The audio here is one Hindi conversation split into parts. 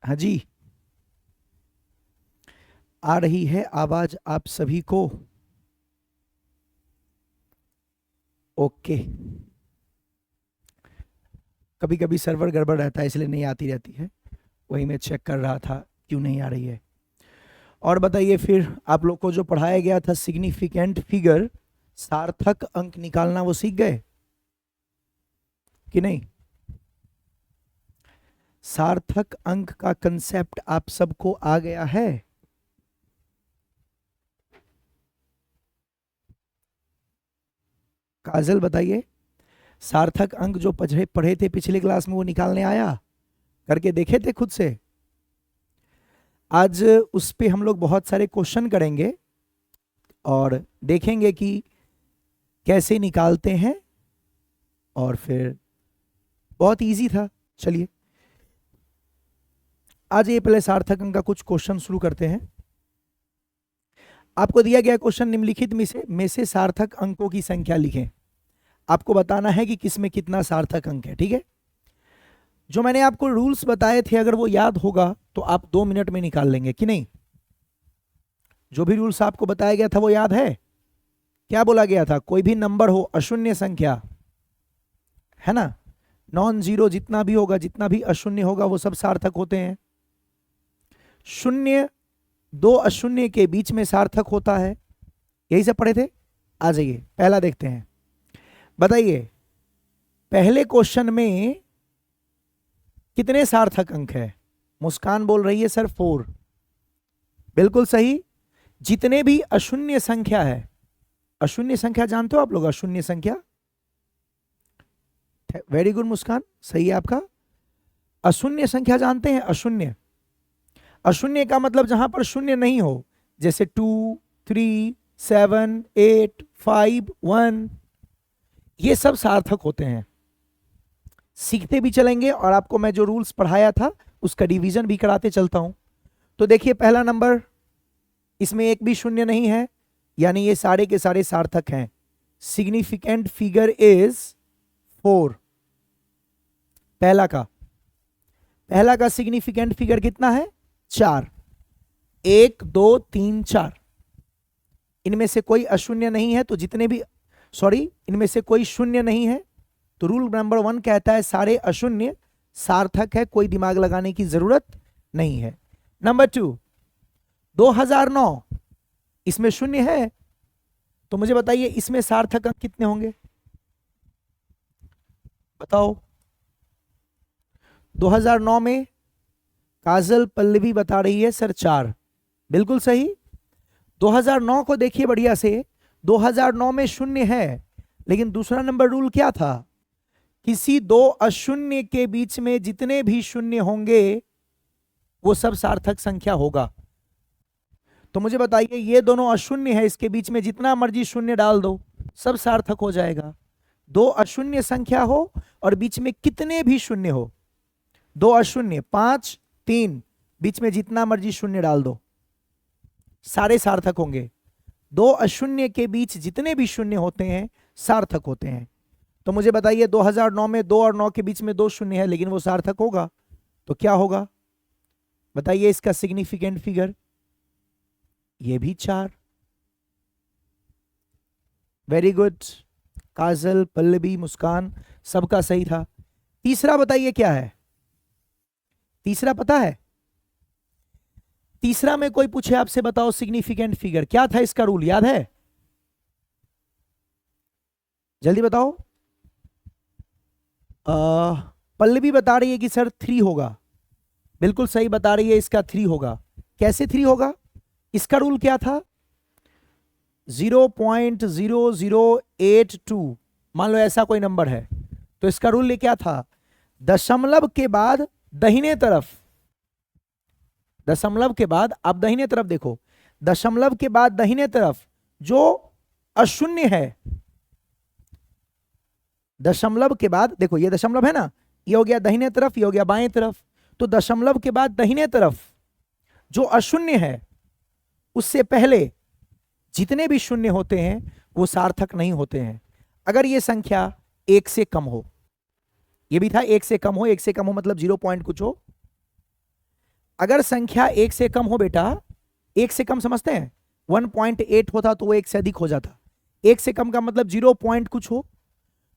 हाँ जी, आ रही है आवाज आप सभी को? ओके। कभी कभी सर्वर गड़बड़ रहता है इसलिए नहीं आती रहती है, वही मैं चेक कर रहा था क्यों नहीं आ रही है। और बताइए फिर, आप लोग को जो पढ़ाया गया था सिग्निफिकेंट फिगर, सार्थक अंक निकालना, वो सीख गए कि नहीं? सार्थक अंक का कंसेप्ट आप सबको आ गया है? काजल बताइए, सार्थक अंक जो पढ़े पढ़े थे पिछले क्लास में वो निकालने आया? करके देखे थे खुद से? आज उस पे हम लोग बहुत सारे क्वेश्चन करेंगे और देखेंगे कि कैसे निकालते हैं, और फिर बहुत इजी था। चलिए आज ये पहले सार्थक अंक का कुछ क्वेश्चन शुरू करते हैं। आपको दिया गया क्वेश्चन, निम्नलिखित में से सार्थक अंकों की संख्या लिखें। आपको बताना है कि किसमें कितना सार्थक अंक है, ठीक है? जो मैंने आपको रूल्स बताए थे, अगर वो याद होगा तो आप 2 मिनट में निकाल लेंगे कि नहीं? जो भी रूल्स आपको बताया गया था वो याद है? क्या बोला गया था? कोई भी नंबर हो, अशून्य संख्या है ना, नॉन जीरो, जितना भी होगा, जितना भी अशून्य होगा वो सब सार्थक होते हैं। शून्य दो अशून्य के बीच में सार्थक होता है, यही सब पढ़े थे। आ जाइए पहला देखते हैं। बताइए पहले क्वेश्चन में कितने सार्थक अंक है? मुस्कान बोल रही है सर 4। बिल्कुल सही। जितने भी अशून्य संख्या है, अशून्य संख्या जानते हो आप लोग? अशून्य संख्या, वेरी गुड मुस्कान, सही है आपका। अशून्य संख्या जानते हैं? अशून्य, अशून्य का मतलब जहां पर शून्य नहीं हो, जैसे 2, 3, 7, 8, 5, 1, ये सब सार्थक होते हैं। सीखते भी चलेंगे और आपको मैं जो रूल्स पढ़ाया था उसका डिवीजन भी कराते चलता हूं। तो देखिए पहला नंबर, इसमें एक भी शून्य नहीं है, यानी ये सारे के सारे सार्थक हैं। Significant figure is 4। पहला का सिग्निफिकेंट फिगर कितना है? 4। 1, 2, 3, 4। इनमें से कोई अशून्य नहीं है, तो जितने भी, सॉरी, इनमें से कोई शून्य नहीं है, तो रूल नंबर 1 कहता है सारे अशून्य सार्थक है, कोई दिमाग लगाने की जरूरत नहीं है। नंबर 2, 2009, इसमें शून्य है, तो मुझे बताइए इसमें सार्थक अंक कितने होंगे? बताओ। 2009 में काजल पल्लवी बता रही है सर 4। बिल्कुल सही। 2009 को देखिए बढ़िया से, 2009 में शून्य है, लेकिन दूसरा नंबर रूल क्या था? किसी दो अशून्य के बीच में जितने भी शून्य होंगे वो सब सार्थक संख्या होगा। तो मुझे बताइए ये दोनों अशून्य है, इसके बीच में जितना मर्जी शून्य डाल दो सब सार्थक हो जाएगा। दो अशून्य संख्या हो और बीच में कितने भी शून्य हो, दो अशून्य, 5, 3, बीच में जितना मर्जी शून्य डाल दो सारे सार्थक होंगे। दो अशून्य के बीच जितने भी शून्य होते हैं सार्थक होते हैं। तो मुझे बताइए 2009 में 2 और 9 के बीच में 2 शून्य है, लेकिन वो सार्थक होगा, तो क्या होगा? बताइए इसका सिग्निफिकेंट फिगर। ये भी 4। वेरी गुड काजल, पल्लवी, मुस्कान, सबका सही था। तीसरा बताइए क्या है? तीसरा पता है? तीसरा में कोई पूछे आपसे, बताओ सिग्निफिकेंट फिगर क्या था, इसका रूल याद है? जल्दी बताओ। पल्लवी बता रही है कि सर 3 होगा। बिल्कुल सही बता रही है, इसका 3 होगा। कैसे 3 होगा? इसका रूल क्या था? 0.0082, मान लो ऐसा कोई नंबर है, तो इसका रूल क्या था? दशमलव के बाद दाहिने तरफ, दशमलव के बाद आप दाहिने तरफ देखो, दशमलव के बाद दाहिने तरफ जो अशून्य है, दशमलव के बाद देखो, ये दशमलव है ना, ये हो गया दाहिने तरफ, ये हो गया बाएं तरफ, तो दशमलव के बाद दाहिने तरफ जो अशून्य है उससे पहले जितने भी शून्य होते हैं वो सार्थक नहीं होते हैं। अगर ये संख्या 1 से कम हो, ये भी था 1 से कम हो, 1 से कम हो मतलब 0 पॉइंट कुछ हो, अगर संख्या एक से कम हो बेटा, एक से कम समझते हैं, 1.8 होता तो वो एक से अधिक हो जाता, एक से कम का मतलब 0 पॉइंट कुछ हो।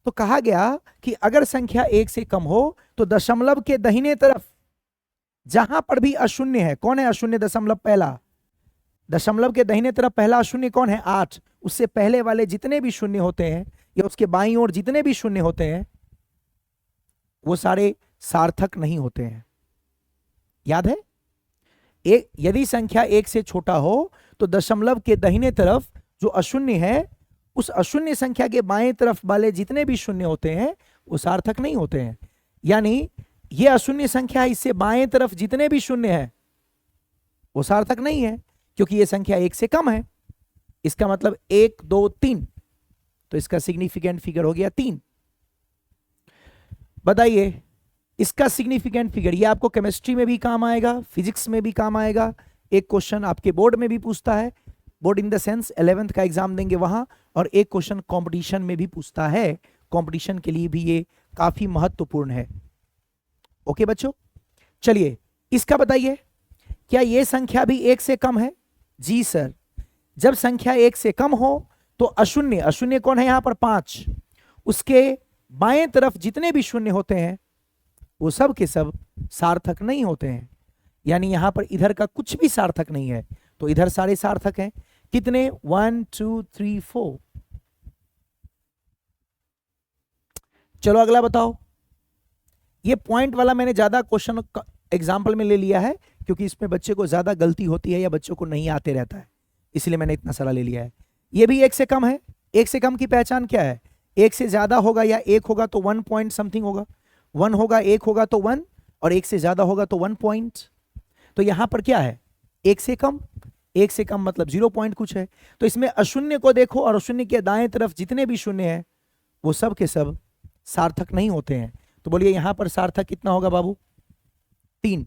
तो कहा गया कि अगर संख्या एक से कम हो तो दशमलव के दाहिने तरफ जहां पर भी अशून्य है, कौन है अशून्य दशमलव पहला, दशमलव के दाहिने तरफ पहला अशून्य कौन है 8, उससे पहले वाले जितने भी शून्य होते हैं या उसके बाईं ओर जितने भी शून्य होते हैं वो सारे सार्थक नहीं होते हैं। याद है, एक यदि संख्या एक से छोटा हो तो दशमलव के दाहिने तरफ जो अशून्य है उस अशून्य संख्या के बाएं तरफ वाले जितने भी शून्य होते हैं वो सार्थक नहीं होते हैं। यानी ये अशून्य संख्या है, इससे बाएं तरफ जितने भी शून्य है वो सार्थक नहीं है क्योंकि ये संख्या एक से कम है। इसका मतलब 1 2 3, तो इसका सिग्निफिकेंट फिगर हो गया 3। बताइए इसका सिग्निफिकेंट फिगर, ये आपको केमिस्ट्री में भी काम आएगा, फिजिक्स में भी काम आएगा, एक क्वेश्चन आपके बोर्ड में भी पूछता है, board in the sense 11th का एग्जाम देंगे वहां, और एक क्वेश्चन कंपटीशन में भी पूछता है, कंपटीशन के लिए भी ये काफी महत्वपूर्ण है। ओके बच्चों, चलिए इसका बताइए, क्या ये संख्या भी एक से कम है? जी सर, जब संख्या एक से कम हो तो अशून्य, अशून्य कौन है यहां पर 5, उसके बाएं तरफ जितने भी शून्य होते हैं वो सब के सब सार्थक नहीं होते हैं। यानी यहां पर इधर का कुछ भी सार्थक नहीं है, तो इधर सारे सार्थक हैं। कितने? 1 2 3 4। चलो अगला बताओ। ये पॉइंट वाला मैंने ज्यादा क्वेश्चन एग्जाम्पल में ले लिया है क्योंकि इसमें बच्चे को ज्यादा गलती होती है या बच्चों को नहीं आते रहता है, इसलिए मैंने इतना सारा ले लिया है। ये भी एक से कम है। एक से कम की पहचान क्या है? एक से ज्यादा होगा या एक होगा तो 1 पॉइंट समथिंग होगा, 1 होगा, एक होगा तो 1, और एक से ज्यादा होगा तो 1 पॉइंट। तो यहां पर क्या है? एक से कम, एक से कम मतलब 0 पॉइंट कुछ है। तो इसमें अशून्य को देखो और अशून्य के दाएं तरफ जितने भी शून्य हैं वो सब के सब सार्थक नहीं होते हैं। तो बोलिए यहां पर सार्थक कितना होगा बाबू? 3।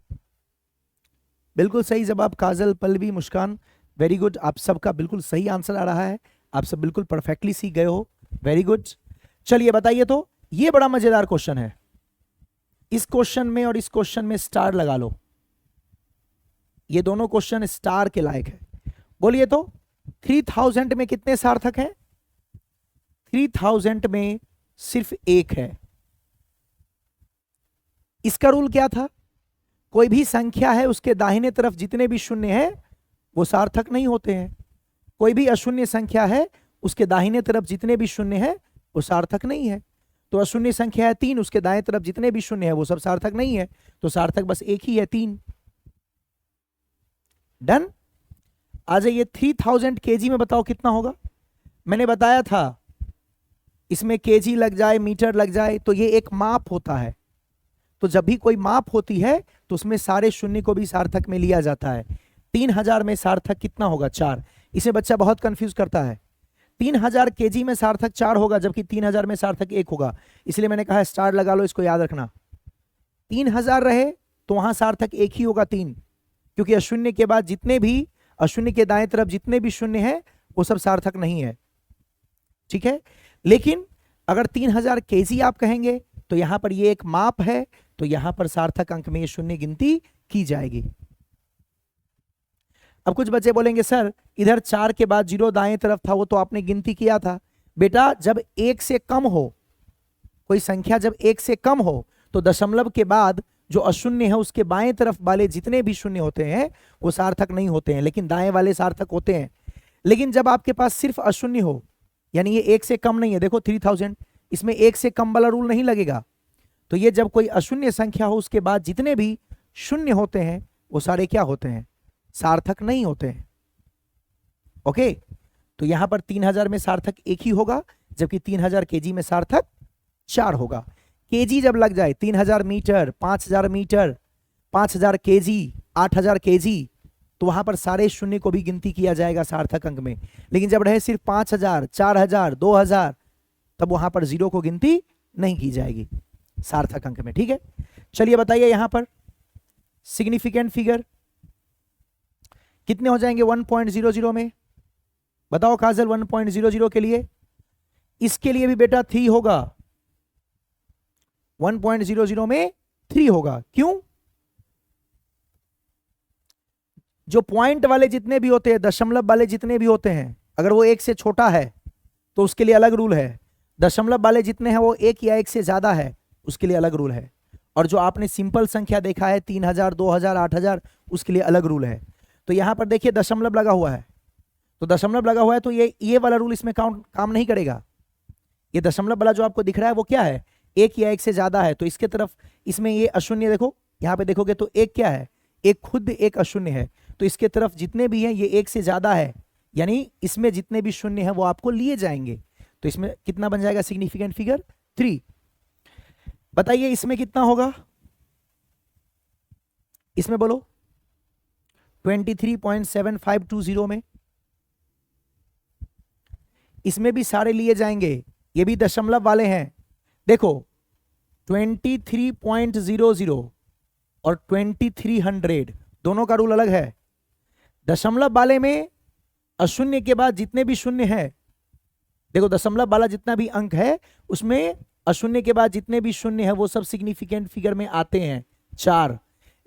बिल्कुल सही जवाब काजल, पल्लवी, मुस्कान, वेरी गुड। आप सबका बिल्कुल सही आंसर आ रहा है, आप सब बिल्कुल परफेक्टली सीख गए हो, वेरी गुड। चलिए बताइए, तो ये बड़ा मजेदार क्वेश्चन है, इस क्वेश्चन में और इस क्वेश्चन में स्टार लगा लो, ये दोनों क्वेश्चन स्टार के लायक है। बोलिए तो 3000 में कितने सार्थक हैं? 3000 में सिर्फ एक है। इसका रूल क्या था? कोई भी संख्या है उसके दाहिने तरफ जितने भी शून्य हैं वो सार्थक नहीं होते हैं। कोई भी अशून्य संख्या है उसके दाहिने तरफ जितने भी शून्य हैं वो सार्थक नहीं है। तो अशून्य संख्या है 3, उसके दाएं तरफ जितने भी शून्य है वो सब सार्थक नहीं है, तो सार्थक बस एक ही है 3। डन। आ जाइए 3000 केजी में बताओ कितना होगा? मैंने बताया था इसमें केजी लग जाए, मीटर लग जाए तो ये एक माप होता है। तो जब भी कोई माप होती है तो उसमें सारे शून्य को भी सार्थक में लिया जाता है। 3000 में सार्थक कितना होगा? 4। इसे बच्चा बहुत कंफ्यूज करता है। 3000 केजी में सार्थक 4 होगा जबकि 3000 में सार्थक 1 होगा, इसलिए मैंने कहा स्टार लगा लो, इसको याद रखना। 3000 रहे तो वहां सार्थक एक ही होगा 3, क्योंकि अशून्य के बाद जितने भी, अशून्य के दाएं तरफ जितने भी शून्य है वो सब सार्थक नहीं है, ठीक है। लेकिन अगर 3000 केजी आप कहेंगे तो यहां पर ये एक माप है, तो यहां पर सार्थक अंक में ये शून्य गिनती की जाएगी। अब कुछ बच्चे बोलेंगे सर इधर 4 के बाद 0 दाएं तरफ था, वो तो आपने गिनती किया था। बेटा जब 1 से कम हो, कोई संख्या जब 1 से कम हो तो दशमलव के बाद जो अशून्य है उसके बाएं तरफ वाले जितने भी शून्य होते हैं वो सार्थक नहीं होते हैं, लेकिन दाएं वाले सार्थक होते हैं। लेकिन जब आपके पास सिर्फ अशून्य हो, यानी ये 1 से कम नहीं है, देखो 3000, इसमें 1 से कम वाला रूल नहीं लगेगा। तो ये जब कोई अशून्य संख्या हो उसके बाद जितने भी शून्य होते हैं वो सारे क्या होते हैं? सार्थक नहीं होते हैं। ओके, तो यहां पर 3000 में सार्थक एक ही होगा जबकि 3000 केजी में सार्थक 4 होगा। केजी जब लग जाए 3000 मीटर, 5000 मीटर, 5000 केजी, 8000 केजी, तो वहां पर सारे शून्य को भी गिनती किया जाएगा सार्थक अंक में। लेकिन जब रहे सिर्फ 5000, 4000, 2000, तब वहां पर 0 को गिनती नहीं की जाएगी सार्थक अंक में, ठीक है। चलिए बताइए यहां पर सिग्निफिकेंट फिगर कितने हो जाएंगे 1.00 में? बताओ काजल 1.00 के लिए। इसके लिए भी बेटा 3 होगा, 1.00 में 3 होगा। क्यों? जो पॉइंट वाले जितने भी होते हैं, दशमलव वाले जितने भी होते हैं, अगर वो 1 से छोटा है तो उसके लिए अलग रूल है। दशमलव वाले जितने हैं वो 1 या 1 से ज्यादा है, उसके लिए अलग रूल है। और जो आपने सिंपल संख्या देखा है 3000, 2000, 8000, उसके लिए अलग रूल है। तो यहां पर देखिए दशमलव लगा हुआ है, तो दशमलव लगा हुआ है तो ये वाला रूल इसमें काम नहीं करेगा। ये दशमलव वाला जो आपको दिख रहा है वो क्या है, 1 या 1 से ज्यादा है, तो इसके तरफ इसमें ये अशून्य देखो, यहां पे देखोगे तो एक क्या है, एक खुद एक अशून्य है, तो इसके तरफ जितने भी हैं ये 1 से ज्यादा है, यानी इसमें जितने भी शून्य है वो आपको लिए जाएंगे। तो इसमें कितना बन जाएगा सिग्निफिकेंट फिगर 3। बताइए इसमें कितना होगा, इसमें बोलो 23.7520 में, इसमें भी सारे लिए जाएंगे, ये भी दशमलव वाले हैं। देखो 23.00 और 2300 दोनों का रूल अलग है। दशमलव वाले में अशून्य के बाद जितने भी शून्य है, देखो दशमलव वाला जितना भी अंक है उसमें अशून्य के बाद जितने भी शून्य है वो सब सिग्निफिकेंट फिगर में आते हैं 4।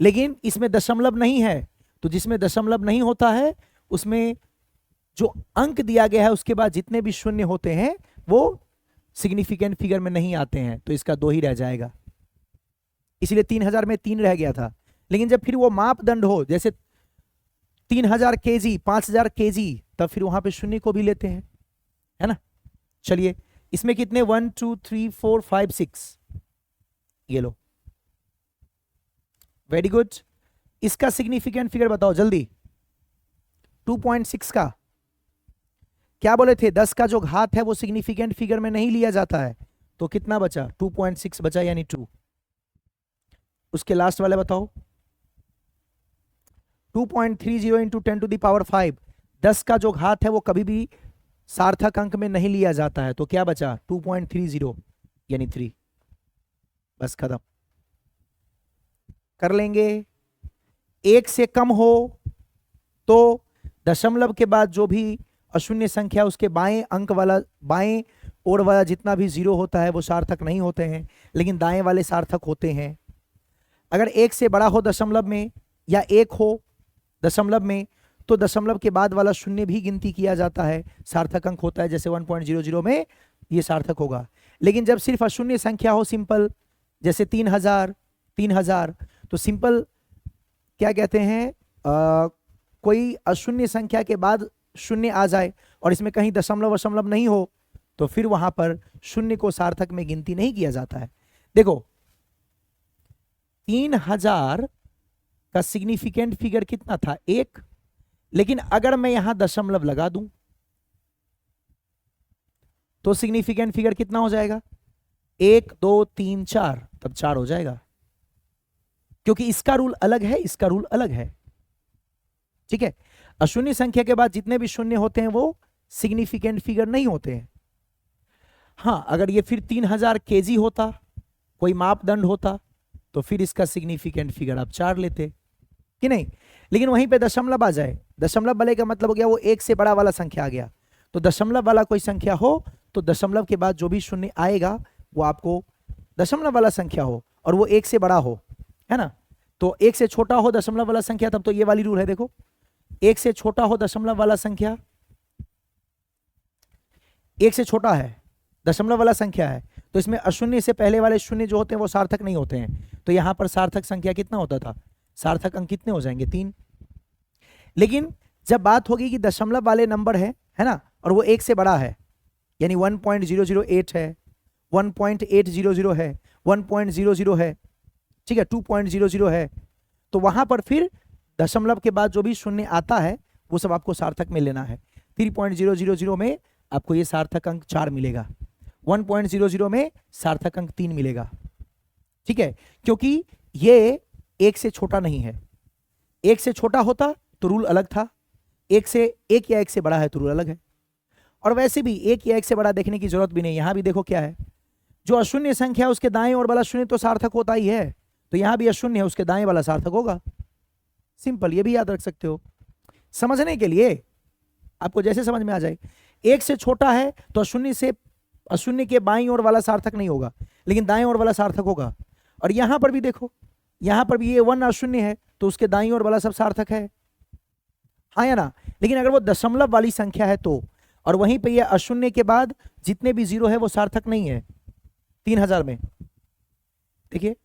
लेकिन इसमें दशमलव नहीं है, तो जिसमें दशमलव नहीं होता है उसमें जो अंक दिया गया है उसके बाद जितने भी शून्य होते हैं वो सिग्निफिकेंट फिगर में नहीं आते हैं, तो इसका 2 ही रह जाएगा। इसलिए 3000 में 3 रह गया था। लेकिन जब फिर वो मापदंड हो, जैसे 3000 केजी, 5000 केजी, तब फिर वहां पे शून्य को भी लेते हैं, है ना। चलिए इसमें कितने 1 2 3 4 5 6, ये लो, वेरी गुड। इसका सिग्निफिकेंट फिगर बताओ जल्दी। 2.6 का क्या बोले थे, 10 का जो घात है वो सिग्निफिकेंट फिगर में नहीं लिया जाता है, तो कितना बचा 2.6 बचा, यानी 2। उसके लास्ट वाले बताओ 2.30 इंटू 10 टू द पावर 5, 10 का जो घात है वो कभी भी सार्थक अंक में नहीं लिया जाता है, तो क्या बचा 2.30 यानी 3। बस खत्म कर लेंगे। 1 से कम हो तो दशमलव के बाद जो भी अशून्य संख्या उसके बाएं अंक वाला, बाएं ओर वाला जितना भी 0 होता है वो सार्थक नहीं होते हैं, लेकिन दाएं वाले सार्थक होते हैं। अगर 1 से बड़ा हो दशमलव में या 1 हो दशमलव में, तो दशमलव के बाद वाला शून्य भी गिनती किया जाता है, सार्थक अंक होता है, जैसे 1.00 में ये सार्थक होगा। लेकिन जब सिर्फ अशून्य संख्या हो सिंपल, जैसे 3000, तो सिंपल क्या कहते हैं, कोई अशून्य संख्या के बाद शून्य आ जाए और इसमें कहीं दशमलव नहीं हो, तो फिर वहां पर शून्य को सार्थक में गिनती नहीं किया जाता है। देखो 3000 का सिग्निफिकेंट फिगर कितना था 1, लेकिन अगर मैं यहां दशमलव लगा दूं तो सिग्निफिकेंट फिगर कितना हो जाएगा 1 2 3 4, तब 4 हो जाएगा, क्योंकि इसका रूल अलग है, इसका रूल अलग है। ठीक है, अशून्य संख्या के बाद जितने भी शून्य होते हैं वो सिग्निफिकेंट फिगर नहीं होते हैं। हाँ, अगर ये फिर 3000 केजी होता, कोई मापदंड होता, तो फिर इसका सिग्निफिकेंट फिगर आप 4 लेते कि नहीं। लेकिन वहीं पे दशमलव आ जाए, दशमलव वाले का मतलब हो गया वो 1 से बड़ा वाला संख्या आ गया, तो दशमलव वाला कोई संख्या हो तो दशमलव के बाद जो भी शून्य आएगा वो आपको दशमलव वाला संख्या हो और वो 1 से बड़ा हो, है ना। तो 1 से छोटा हो दशमलव वाला संख्या, तब तो ये वाली रूल है, देखो 1 से छोटा हो दशमलव वाला संख्या, 1 से छोटा है दशमलव वाला संख्या है, तो इसमें अशून्य से पहले वाले शून्य जो होते हैं वो सार्थक नहीं होते हैं, तो यहां पर सार्थक संख्या कितना होता था, सार्थक अंक कितने हो जाएंगे 3। लेकिन जब बात होगी कि दशमलव वाले नंबर है ना, और वो 1 से बड़ा है, यानी 1.008 है, 1.800 है, 1.00 है, ठीक है, 2.00 है, तो वहां पर फिर दशमलव के बाद जो भी शून्य आता है वो सब आपको सार्थक में लेना है। 3.000 में आपको ये सार्थक अंक 4 मिलेगा, 1.00 में सार्थक अंक 3 मिलेगा, ठीक है, क्योंकि ये 1 से छोटा नहीं है। 1 से छोटा होता तो रूल अलग था, 1 या 1 से बड़ा है तो रूल अलग है। और वैसे भी 1 या 1 से बड़ा देखने की जरूरत भी नहीं, यहां भी देखो क्या है, जो अशून्य संख्या है उसके दाएं ओर वाला शून्य तो सार्थक होता ही है, तो यहां भी अशून्य है उसके दाएं वाला सार्थक होगा, सिंपल, ये भी याद रख सकते हो। समझने के लिए आपको जैसे समझ में आ जाए, 1 से छोटा है तो अशून्य के बाईं ओर वाला सार्थक नहीं होगा, लेकिन दाएं ओर वाला सार्थक होगा। और यहां पर भी देखो, यहां पर भी ये 1 अशून्य है तो उसके दाईं ओर वाला सब सार्थक है, हाँ या ना? लेकिन अगर वो दशमलव वाली संख्या है तो, और वहीं पे ये अशून्य के बाद जितने भी जीरो है वो सार्थक नहीं है 3000 में। देखिए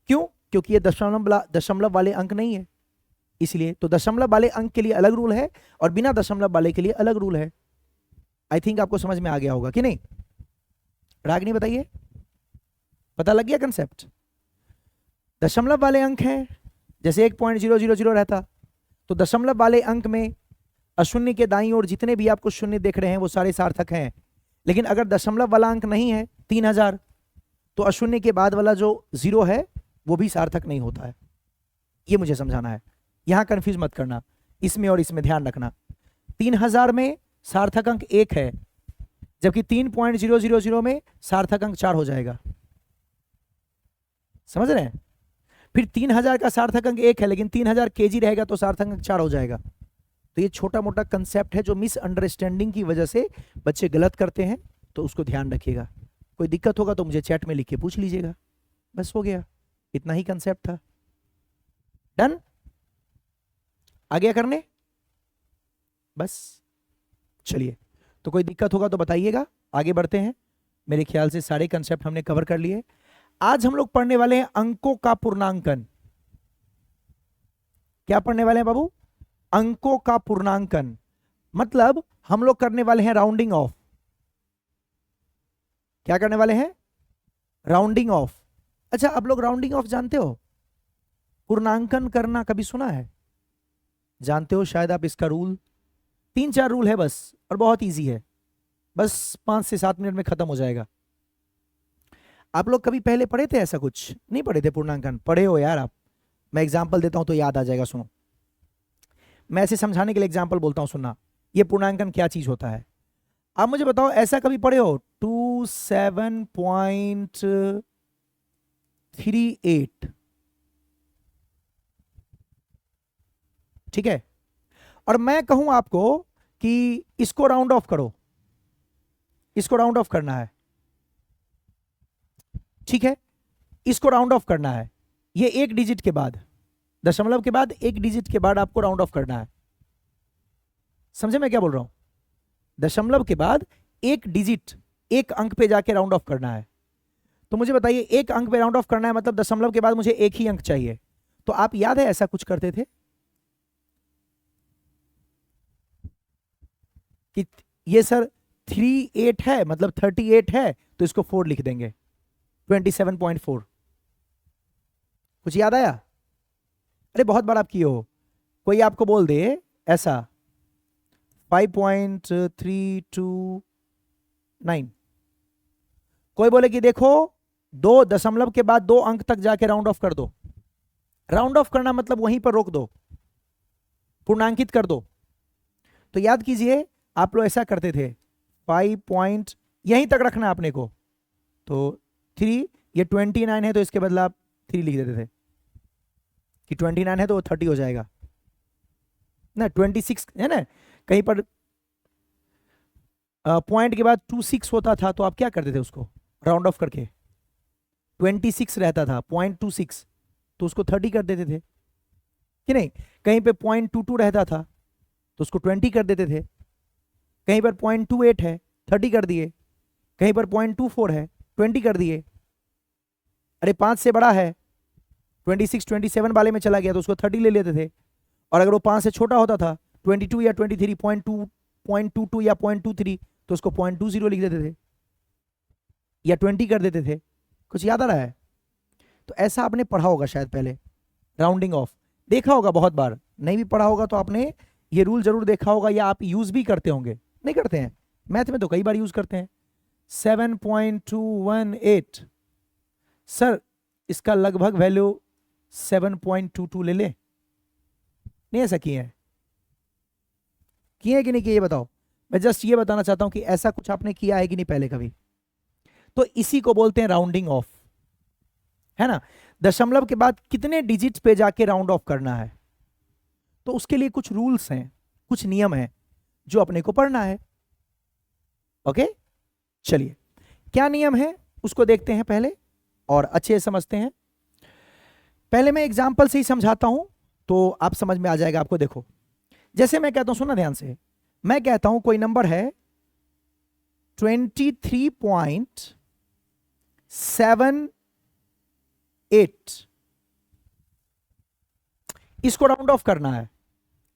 क्यों? क्योंकि ये दशमलव वाले अंक नहीं है, इसलिए। तो दशमलव वाले अंक के लिए अलग रूल है और बिना दशमलव वाले के लिए अलग रूल है। आई थिंक आपको समझ में आ गया होगा कि नहीं? रागिनी बताइए, पता लग गया कंसेप्ट? दशमलव वाले अंक हैं, जैसे 1.000 रहता, तो दशमलव वाले अंक में अशून्य के दाईं ओर जितने भी आपको शून्य देख रहे हैं वो सारे सार्थक हैं। लेकिन अगर दशमलव वाला अंक नहीं है 3000, तो अशून्य के बाद वाला जो जीरो है वो भी सार्थक नहीं होता है। ये मुझे समझाना है, यहां कंफ्यूज मत करना, इसमें और इसमें ध्यान रखना। 3000 में सार्थक अंक 1 है, जबकि 3.000 में सार्थक अंक 4 हो जाएगा। समझ रहे हैं? फिर 3000 का सार्थक अंक 1 है, लेकिन 3000 kg रहेगा तो सार्थक अंक 4 हो जाएगा। तो ये छोटा मोटा कंसेप्ट है जो मिसअंडरस्टैंडिंग की वजह से बच्चे गलत करते हैं, तो उसको ध्यान रखिएगा। कोई दिक्कत होगा तो मुझे चैट में लिख के पूछ लीजिएगा। बस हो गया, इतना ही कंसेप्ट था। डन? आ गया करने? बस चलिए, तो कोई दिक्कत होगा तो बताइएगा, आगे बढ़ते हैं। मेरे ख्याल से सारे कंसेप्ट हमने कवर कर लिए। आज हम लोग पढ़ने वाले हैं अंकों का पूर्णांकन। क्या पढ़ने वाले हैं बाबू? अंकों का पूर्णांकन, मतलब हम लोग करने वाले हैं राउंडिंग ऑफ। क्या करने वाले हैं? Rounding off. अच्छा, आप लोग राउंडिंग ऑफ जानते हो? पूर्णांकन करना कभी सुना है? जानते हो शायद आप इसका रूल। 3-4 रूल है बस, और बहुत इजी है, बस 5 से 7 मिनट में खत्म हो जाएगा। आप लोग कभी पहले पढ़े थे ऐसा? कुछ नहीं पढ़े थे पूर्णांकन? पढ़े हो यार आप। मैं एग्जाम्पल देता हूं तो याद आ जाएगा। सुनो, मैं ऐसे समझाने के लिए एग्जाम्पल बोलता हूं, सुनना। ये पूर्णांकन क्या चीज होता है, आप मुझे बताओ। ऐसा कभी पढ़े हो 27.38, ठीक है, और मैं कहूं आपको कि इसको राउंड ऑफ करो, इसको राउंड ऑफ करना है, ठीक है, इसको राउंड ऑफ करना है। ये एक डिजिट के बाद, दशमलव के बाद एक डिजिट के बाद आपको राउंड ऑफ करना है। समझे मैं क्या बोल रहा हूं? दशमलव के बाद एक डिजिट, एक अंक पे जाके राउंड ऑफ करना है। तो मुझे बताइए, एक अंक पे राउंड ऑफ करना है मतलब दशमलव के बाद मुझे एक ही अंक चाहिए। तो आप याद है ऐसा कुछ करते थे कि ये सर 38 है, मतलब 38 है, तो इसको 4 लिख देंगे, 27.4। कुछ याद आया? अरे बहुत बार आप किए हो। कोई आपको बोल दे ऐसा 5.329, कोई बोले कि देखो 2 दशमलव के बाद 2 अंक तक जाके राउंड ऑफ कर दो। राउंड ऑफ करना मतलब वहीं पर रोक दो, पूर्णांकित कर दो। तो याद कीजिए, आप लोग ऐसा करते थे, 5 पॉइंट यहीं तक रखना आपने को, तो 3, ये 29 है तो इसके बदला आप 3 लिख देते थे कि 29 है तो वो 30 हो जाएगा ना, 26 है ना। कहीं पर पॉइंट के बाद 26 होता था तो आप क्या करते थे? उसको राउंड ऑफ करके 26 रहता था, 0.26, तो उसको 30 कर देते थे कि नहीं। कहीं पे 0.22 रहता था तो उसको 20 कर देते थे। कहीं पर 0.28 है, 30 कर दिए। कहीं पर 0.24 है, 20 कर दिए। अरे 5 से बड़ा है, 26, 27 वाले में चला गया तो उसको 30 ले लेते थे। और अगर वो 5 से छोटा होता था, 22 या 23, 0.22 या 0.23, तो उसको 0.20 लिख देते थे या 20 कर देते थे। कुछ याद आ रहा है? तो ऐसा आपने पढ़ा होगा शायद पहले, राउंडिंग ऑफ देखा होगा बहुत बार। नहीं भी पढ़ा होगा तो आपने ये रूल जरूर देखा होगा, या आप यूज भी करते होंगे। नहीं करते हैं? मैथ में तो कई बार यूज करते हैं। 7.218, सर इसका लगभग वैल्यू 7.22 ले ले। नहीं ऐसा किए हैं? किए कि नहीं किए ये बताओ। मैं जस्ट ये बताना चाहता हूं कि ऐसा कुछ आपने किया है कि नहीं पहले कभी। तो इसी को बोलते हैं राउंडिंग ऑफ, है ना। दशमलव के बाद कितने डिजिट्स पे जाके राउंड ऑफ करना है, तो उसके लिए कुछ रूल्स हैं, कुछ नियम हैं जो अपने को पढ़ना है। ओके, चलिए क्या नियम है उसको देखते हैं पहले और अच्छे से समझते हैं। पहले मैं एग्जांपल से ही समझाता हूं तो आप समझ में आ जाएगा आपको। देखो जैसे मैं कहता हूं, सुनना ध्यान से, मैं कहता हूं कोई नंबर है 23.78, इसको राउंड ऑफ करना है।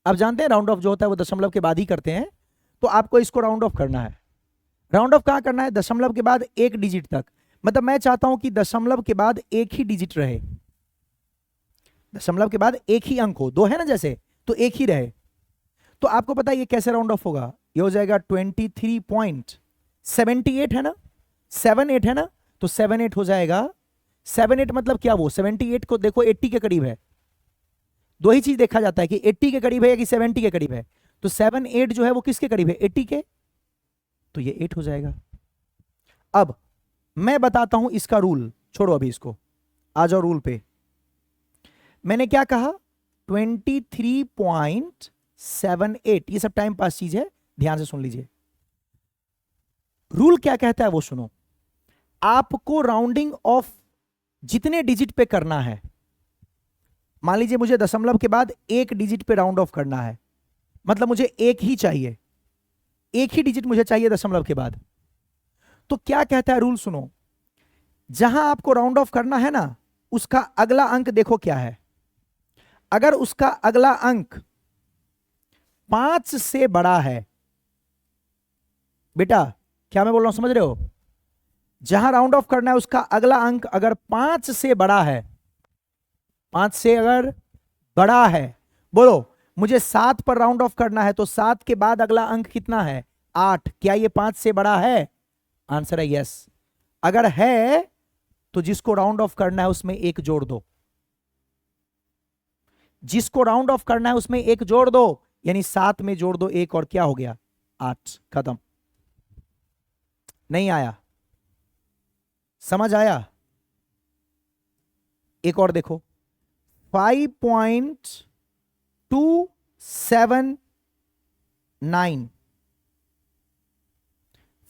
आप जानते हैं राउंड ऑफ जो होता है वो दशमलव के बाद ही करते हैं, तो आपको इसको राउंड ऑफ करना है। राउंड ऑफ कहां करना है? दशमलव के बाद एक डिजिट तक। मतलब मैं चाहता हूं कि दशमलव के बाद एक ही डिजिट रहे, दशमलव के बाद एक ही अंक हो, दो है ना जैसे, तो एक ही रहे। तो आपको पता है ये कैसे राउंड ऑफ होगा? ये हो जाएगा 23.78 है ना, 78 है ना, तो 78 हो जाएगा। 78 मतलब क्या? वो 78 को देखो 80 के करीब है। दो ही चीज देखा जाता है कि 80 के करीब है या कि 70 के करीब है। तो 78 जो है वो किसके करीब है? 80 के, तो ये 8 हो जाएगा। अब मैं बताता हूं इसका रूल, छोड़ो अभी इसको, आ जाओ रूल पे। मैंने क्या कहा? 23.78, ये सब टाइम पास चीज है, ध्यान से सुन लीजिए। रूल क्या कहता है वो सुनो। आपको राउंडिंग ऑफ जितने डिजिट पे करना है, मान लीजिए मुझे दशमलव के बाद एक डिजिट पे राउंड ऑफ करना है, मतलब मुझे एक ही चाहिए, एक ही डिजिट मुझे चाहिए दशमलव के बाद। तो क्या कहता है रूल सुनो, जहां आपको राउंड ऑफ करना है ना, उसका अगला अंक देखो क्या है। अगर उसका अगला अंक 5 से बड़ा है, बेटा क्या मैं बोल रहा हूं समझ रहे हो? जहां राउंड ऑफ करना है उसका अगला अंक अगर 5 से बड़ा है, 5 से अगर बड़ा है, बोलो मुझे 7 पर राउंड ऑफ करना है, तो 7 के बाद अगला अंक कितना है? 8। क्या ये 5 से बड़ा है? आंसर है यस। अगर है तो जिसको राउंड ऑफ करना है उसमें एक जोड़ दो, जिसको राउंड ऑफ करना है उसमें एक जोड़ दो, यानी 7 में जोड़ दो एक और क्या हो गया? 8। खत्म। नहीं आया? समझ आया? एक और देखो, 5.279,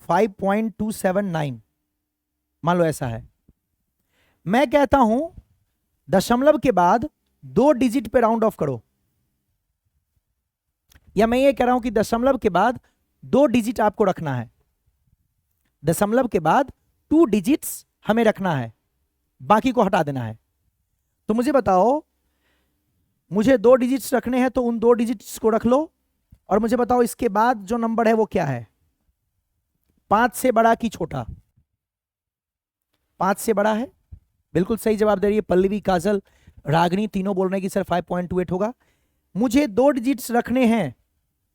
5.279 मान लो ऐसा है। मैं कहता हूं दशमलव के बाद 2 डिजिट पे राउंड ऑफ करो, या मैं ये कह रहा हूं कि दशमलव के बाद 2 डिजिट आपको रखना है, दशमलव के बाद 2 डिजिट्स हमें रखना है, बाकी को हटा देना है। तो मुझे बताओ, मुझे 2 डिजिट्स रखने हैं, तो उन 2 डिजिट्स को रख लो, और मुझे बताओ इसके बाद जो नंबर है वो क्या है? 5 से बड़ा कि छोटा? 5 से बड़ा है। बिल्कुल सही जवाब दे रही है पल्लवी, काजल, रागनी, तीनों बोल रहे हैं कि सर 5.28 होगा। मुझे 2 डिजिट्स रखने हैं,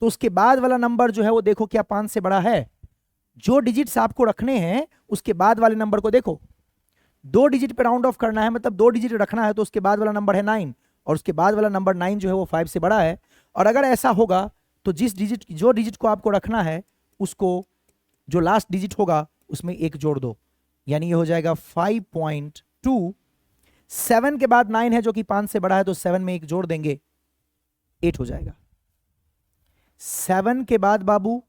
तो उसके बाद वाला नंबर जो है वो देखो क्या 5 से बड़ा है? जो डिजिट्स आपको रखने हैं उसके बाद वाले नंबर को देखो। 2 डिजिट पे राउंड ऑफ करना है, मतलब 2 डिजिट रखना है, तो उसके बाद वाला नंबर है 9, और उसके बाद वाला नंबर 9 जो है वो 5 से बड़ा है। और अगर ऐसा होगा तो जो डिजिट को आपको रखना है उसको, जो लास्ट डिजिट होगा उसमें एक जोड़ दो, यानी ये हो जाएगा 5.2। 7 के बाद 9 है जो कि 5 से बड़ा है, तो 7 में एक जोड़ देंगे, 8 हो जाएगा। 7 के बाद बाबू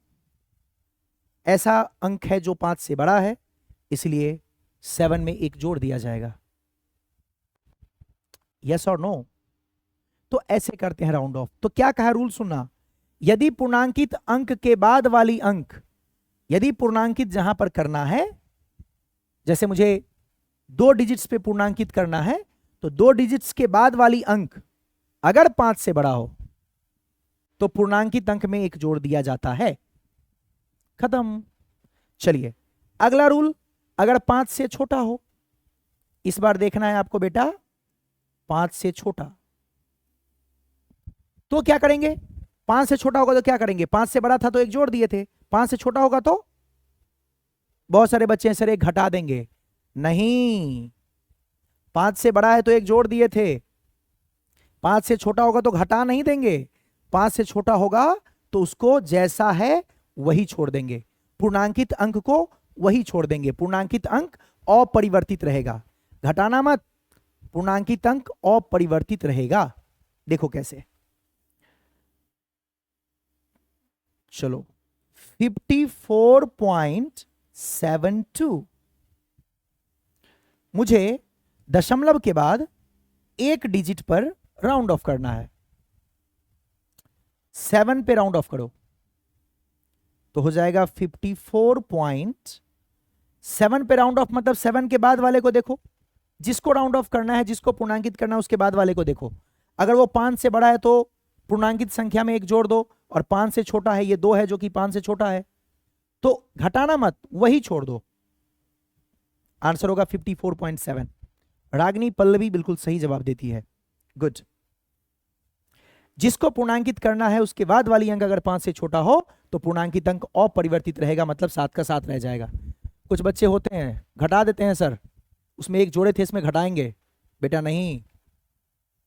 ऐसा अंक है जो 5 से बड़ा है, इसलिए 7 में एक जोड़ दिया जाएगा। यस और नो? तो ऐसे करते हैं राउंड ऑफ। तो क्या कहा रूल सुनना, यदि पूर्णांकित अंक के बाद वाली अंक, यदि पूर्णांकित जहां पर करना है, जैसे मुझे 2 डिजिट्स पे पूर्णांकित करना है, तो 2 डिजिट्स के बाद वाली अंक अगर 5 से बड़ा हो तो पूर्णांकित अंक में एक जोड़ दिया जाता है। खत्म। चलिए अगला रूल, अगर 5 से छोटा हो, इस बार देखना है आपको बेटा, 5 से छोटा तो क्या करेंगे? 5 से छोटा होगा तो क्या करेंगे? 5 से बड़ा था तो एक जोड़ दिए थे, 5 से छोटा होगा तो बहुत सारे बच्चे हैं सर एक घटा देंगे, नहीं, 5 से बड़ा है तो एक जोड़ दिए थे, 5 से छोटा होगा तो घटा नहीं देंगे, 5 से छोटा होगा तो उसको जैसा है वही छोड़ देंगे, पूर्णांकित अंक को वही छोड़ देंगे, पूर्णांकित अंक अपरिवर्तित रहेगा, घटाना मत, पूर्णांकित अंक अपरिवर्तित रहेगा। देखो कैसे, चलो 54.72, मुझे दशमलव के बाद एक डिजिट पर राउंड ऑफ करना है, 7 पे राउंड ऑफ करो तो हो जाएगा 54.7 पे राउंड ऑफ, मतलब 7 के बाद वाले को देखो, जिसको राउंड ऑफ करना है, जिसको पूर्णांकित करना है, उसके बाद वाले को देखो। अगर वो 5 से बड़ा है तो पूर्णांकित संख्या में 1 जोड़ दो, और 5 से छोटा है, ये 2 है जो कि 5 से छोटा है, तो घटाना मत, वही छोड़ दो। आंसर होगा 54.7। रागनी पल्लवी बिल्कुल सही जवाब देती है, गुड। जिसको पूर्णांकित करना है उसके बाद वाली अंक अगर 5 से छोटा हो तो पूर्णांकित अंक अपरिवर्तित रहेगा, मतलब 7 का 7 रह जाएगा। कुछ बच्चे होते हैं घटा देते हैं, सर उसमें 1 जोड़े थे इसमें घटाएंगे, बेटा नहीं,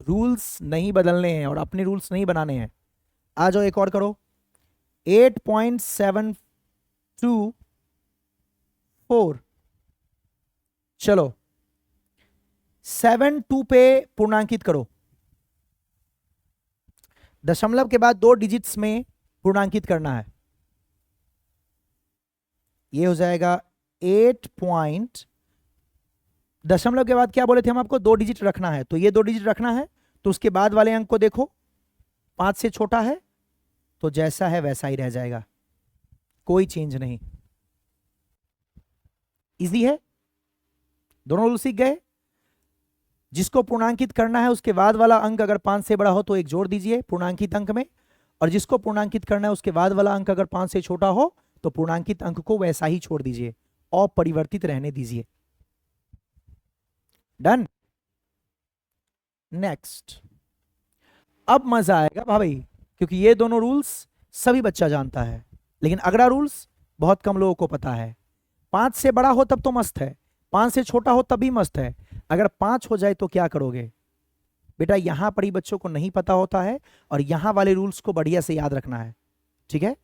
रूल्स नहीं बदलने हैं और अपने रूल्स नहीं बनाने हैं। आ जाओ एक और करो। 8.724, चलो 7 2 पे पूर्णांकित करो, दशमलव के बाद 2 डिजिट्स में पूर्णांकित करना है। ये हो जाएगा 8 दशमलव के बाद क्या बोले थे हम आपको, 2 डिजिट रखना है, तो ये 2 डिजिट रखना है, तो उसके बाद वाले अंक को देखो, 5 से छोटा है तो जैसा है वैसा ही रह जाएगा, कोई चेंज नहीं। इजी है, दोनों रूल सीख गए। जिसको पूर्णांकित करना है उसके बाद वाला अंक अगर 5 से बड़ा हो तो 1 जोड़ दीजिए पूर्णांकित अंक में, और जिसको पूर्णांकित करना है उसके बाद वाला अंक अगर 5 से छोटा हो तो पूर्णांकित अंक को वैसा ही छोड़ दीजिए, अपरिवर्तित रहने दीजिए। डन। नेक्स्ट, अब मजा आएगा भाई, क्योंकि ये दोनों रूल्स सभी बच्चा जानता है, लेकिन अगला रूल्स बहुत कम लोगों को पता है। 5 से बड़ा हो तब तो मस्त है, 5 से छोटा हो तब भी मस्त है, अगर 5 हो जाए तो क्या करोगे? बेटा यहां पर ही बच्चों को नहीं पता होता है, और यहां वाले रूल्स को बढ़िया से याद रखना है, ठीक है।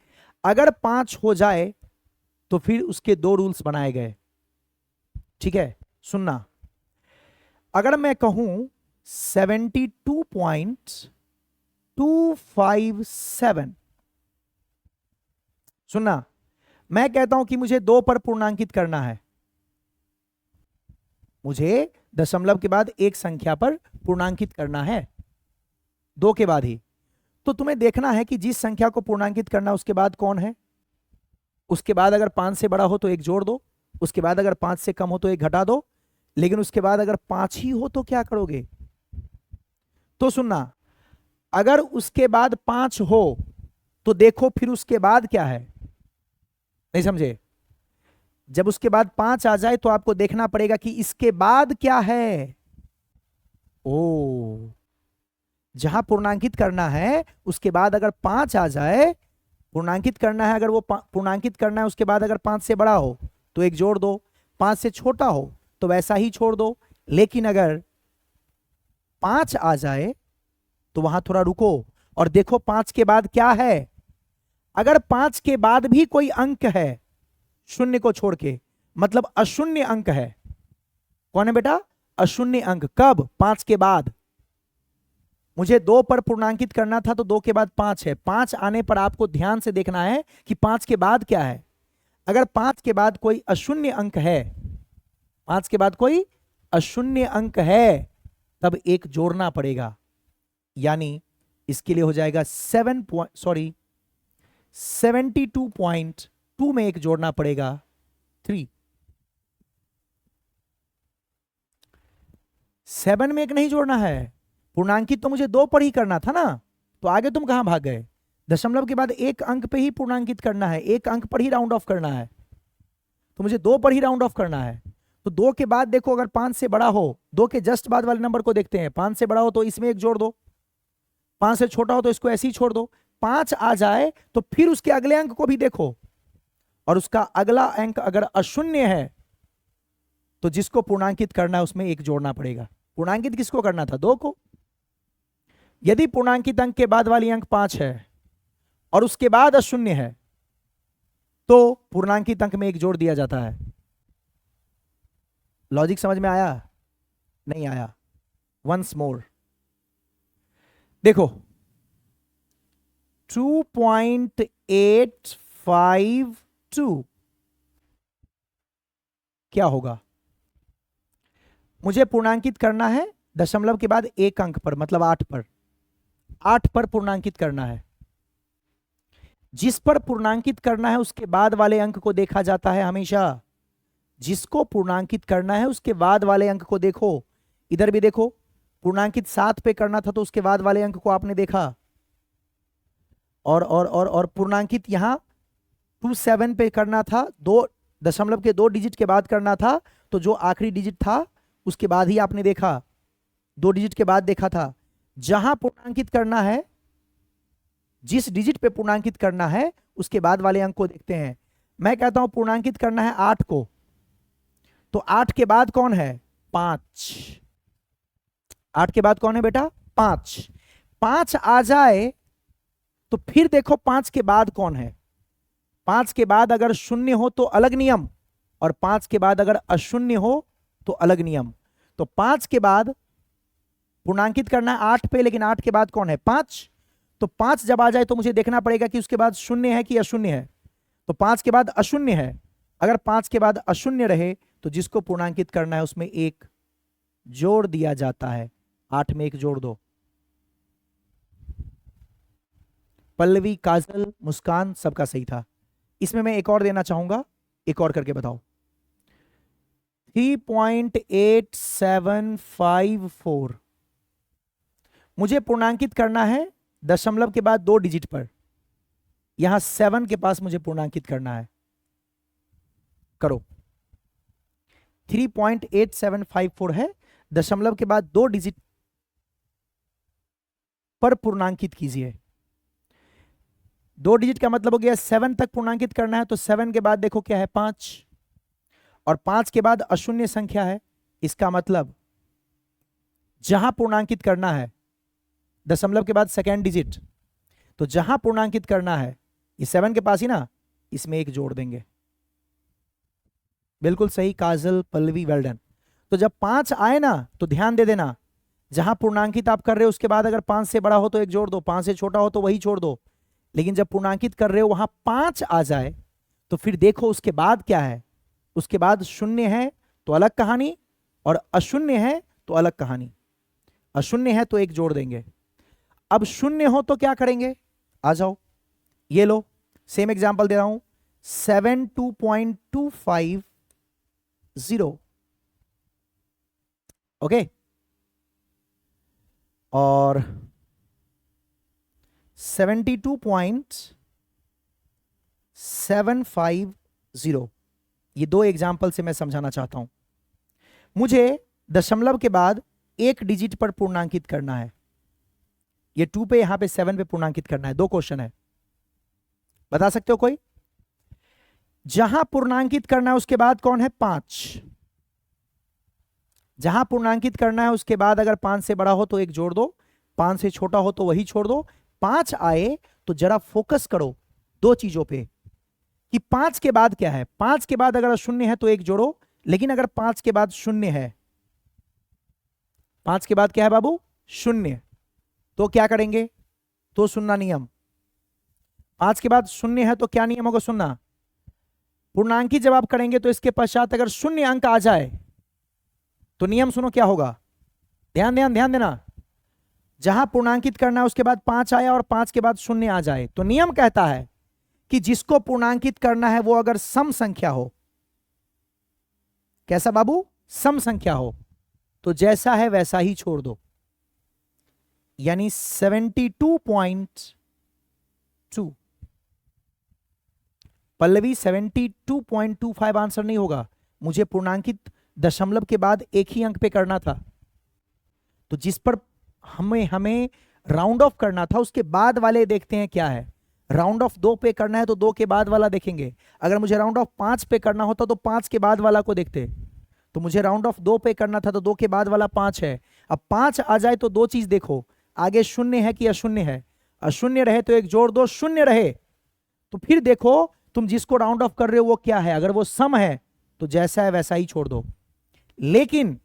अगर 5 हो जाए तो फिर उसके 2 रूल्स बनाए गए, ठीक है। सुनना, अगर मैं कहूं 72.257, सुनना, मैं कहता हूं कि मुझे 2 पर पूर्णांकित करना है, मुझे दशमलव के बाद एक संख्या पर पूर्णांकित करना है, 2 के बाद ही, तो तुम्हें देखना है कि जिस संख्या को पूर्णांकित करना उसके बाद कौन है, उसके बाद अगर 5 से बड़ा हो तो 1 जोड़ दो, उसके बाद अगर 5 से कम हो तो 1 घटा दो, लेकिन उसके बाद अगर 5 ही हो तो क्या करोगे? तो सुनना, अगर उसके बाद 5 हो तो देखो फिर उसके बाद क्या है, नहीं समझे? जब उसके बाद 5 आ जाए तो आपको देखना पड़ेगा कि इसके बाद क्या है। ओ, जहां पूर्णांकित करना है उसके बाद अगर 5 आ जाए, पूर्णांकित करना है, अगर वो पूर्णांकित करना है उसके बाद अगर 5 से बड़ा हो तो 1 जोड़ दो, 5 से छोटा हो तो वैसा ही छोड़ दो, लेकिन अगर 5 आ जाए तो वहां थोड़ा रुको और देखो 5 के बाद क्या है। अगर 5 के बाद भी कोई अंक है शून्य को छोड़ के, मतलब अशून्य अंक है, कौन है बेटा? अशून्य अंक। कब? 5 के बाद। मुझे 2 पर पूर्णांकित करना था तो 2 के बाद 5 है, 5 आने पर आपको ध्यान से देखना है कि 5 के बाद क्या है। अगर 5 के बाद कोई अशून्य अंक है, 5 के बाद कोई अशून्य अंक है, तब 1 जोड़ना पड़ेगा, यानी इसके लिए हो जाएगा 72.2 में 1 जोड़ना पड़ेगा 3। 7 में 1 नहीं जोड़ना है, पूर्णांकित तो मुझे 2 पर ही करना था ना, तो आगे तुम कहां भाग गए? दशमलव के बाद 1 अंक पे ही पूर्णांकित करना है, 1 अंक पर ही राउंड ऑफ करना है, तो मुझे 2 पर ही राउंड ऑफ करना है। तो 2 के बाद देखो अगर 5 से बड़ा हो, 2 के जस्ट बाद वाले नंबर को देखते हैं, 5 से बड़ा हो तो इसमें 1 जोड़ दो, 5 से छोटा हो तो इसको ऐसे ही छोड़ दो। 5 आ जाए तो फिर उसके अगले अंक को भी देखो, और उसका अगला अंक अगर अशून्य है तो जिसको पूर्णांकित करना है उसमें 1 जोड़ना पड़ेगा। पूर्णांकित किसको करना था? 2 को। यदि पूर्णांकित अंक के बाद वाली अंक 5 है और उसके बाद अशून्य है तो पूर्णांकित अंक में 1 जोड़ दिया जाता है। लॉजिक समझ में आया? नहीं आया? वंस मोर देखो, 2.852 क्या होगा? मुझे पूर्णांकित करना है दशमलव के बाद 1 अंक पर, मतलब 8 पर, 8 पर पूर्णांकित करना है। जिस पर पूर्णांकित करना है उसके बाद वाले अंक को देखा जाता है हमेशा। जिसको पूर्णांकित करना है उसके बाद वाले अंक को देखो। इधर भी देखो, पूर्णांकित 7 पे करना था तो उसके बाद वाले अंक को आपने देखा, और पूर्णांकित यहां 27 पे करना था, 2 डिजिट के बाद करना था, तो जो आखिरी डिजिट था उसके बाद ही आपने देखा, 2 डिजिट के बाद देखा था। जहां पूर्णांकित करना है, जिस डिजिट पे पूर्णांकित करना है उसके बाद वाले अंक को देखते हैं। मैं कहता हूं पूर्णांकित करना है 8 को, तो 8 के बाद कौन है? 5। 8 के बाद कौन है बेटा? 5। 5 आ जाए तो फिर देखो 5 के बाद कौन है। 5 के बाद अगर शून्य हो तो अलग नियम, और 5 के बाद अगर अशून्य हो तो अलग नियम। तो 5 के बाद पूर्णांकित करना है 8 पे, लेकिन 8 के बाद कौन है? 5। तो 5 जब आ जाए तो मुझे देखना पड़ेगा कि उसके बाद शून्य है कि अशून्य है। तो 5 के बाद अशून्य है। अगर 5 के बाद अशून्य रहे तो जिसको पूर्णांकित करना है उसमें 1 जोड़ दिया जाता है। 8 में 1 जोड़ दो। पल्लवी, काजल, मुस्कान, सबका सही था। इसमें मैं एक और देना चाहूंगा, एक और करके बताओ। 3.8754 मुझे पूर्णांकित करना है दशमलव के बाद 2 डिजिट पर। यहां 7 के पास मुझे पूर्णांकित करना है। करो। 3.8754 है, दशमलव के बाद 2 डिजिट पर पूर्णांकित कीजिए। 2 डिजिट का मतलब हो गया 7 तक पूर्णांकित करना है, तो 7 के बाद देखो क्या है? 5, और 5 के बाद अशून्य संख्या है। इसका मतलब जहां पूर्णांकित करना है दशमलव के बाद सेकेंड डिजिट, तो जहां पूर्णांकित करना है ये 7 के पास ही ना, इसमें 1 जोड़ देंगे। बिल्कुल सही काजल, पल्लवी, वेल डन। तो जब 5 आए ना तो ध्यान दे देना, जहां पूर्णांकित आप कर रहे हो उसके बाद अगर 5 से बड़ा हो तो 1 जोड़ दो, 5 से छोटा हो तो वही छोड़ दो। लेकिन जब पूर्णांकित कर रहे हो वहां 5 आ जाए तो फिर देखो उसके बाद क्या है। उसके बाद शून्य है तो अलग कहानी, और अशून्य है तो अलग कहानी। अशून्य है तो 1 जोड़ देंगे। अब शून्य हो तो क्या करेंगे? आ जाओ, ये लो, सेम एग्जांपल दे रहा हूं। 72.250, ओके, और 72.750, ये 2 एग्जाम्पल से मैं समझाना चाहता हूं। मुझे दशमलव के बाद 1 डिजिट पर पूर्णांकित करना है। ये 2 पे, यहां पे 7 पे पूर्णांकित करना है। 2 क्वेश्चन है, बता सकते हो कोई? जहां पूर्णांकित करना है उसके बाद कौन है? 5। जहां पूर्णांकित करना है उसके बाद अगर 5 से बड़ा हो तो 1 जोड़ दो, 5 से छोटा हो तो वही छोड़ दो। 5 आए तो जरा फोकस करो 2 चीजों पे कि 5 के बाद क्या है। 5 के बाद अगर शून्य है तो 1 जोड़ो, लेकिन अगर 5 के बाद शून्य है, 5 के बाद क्या है बाबू? शून्य, तो क्या करेंगे? तो सुनना नियम। 5 के बाद शून्य है तो क्या नियम होगा? सुनना। पूर्णांकित जब आप करेंगे तो इसके पश्चात अगर शून्य अंक आ जाए तो नियम सुनो क्या होगा। ध्यान ध्यान ध्यान देना। जहां पूर्णांकित करना है उसके बाद 5 आया और 5 के बाद शून्य आ जाए तो नियम कहता है कि जिसको पूर्णांकित करना है वो अगर सम संख्या हो। कैसा बाबू? सम संख्या हो, तो जैसा है वैसा ही छोड़ दो। यानी 72.2। पल्लवी, 72.25 आंसर नहीं होगा। मुझे पूर्णांकित दशमलव के बाद 1 ही अंक पे करना था, तो जिस पर हमें राउंड ऑफ करना था उसके बाद वाले देखते हैं क्या है। राउंड ऑफ 2 पे करना है तो 2 के बाद वाला देखेंगे। अगर मुझे राउंड ऑफ 5 पे करना होता तो 5 के बाद वाला को देखते। तो मुझे राउंड ऑफ 2 पे करना था तो 2 के बाद वाला 5 है। अब 5 आ जाए तो 2 चीज देखो, आगे शून्य है कि अशून्य है। अशून्य रहे तो 1 जोड़ दो, शून्य रहे तो फिर देखो तुम जिसको राउंड ऑफ कर रहे हो वो क्या है। अगर वो सम है तो जैसा है वैसा ही छोड़ दो। लेकिन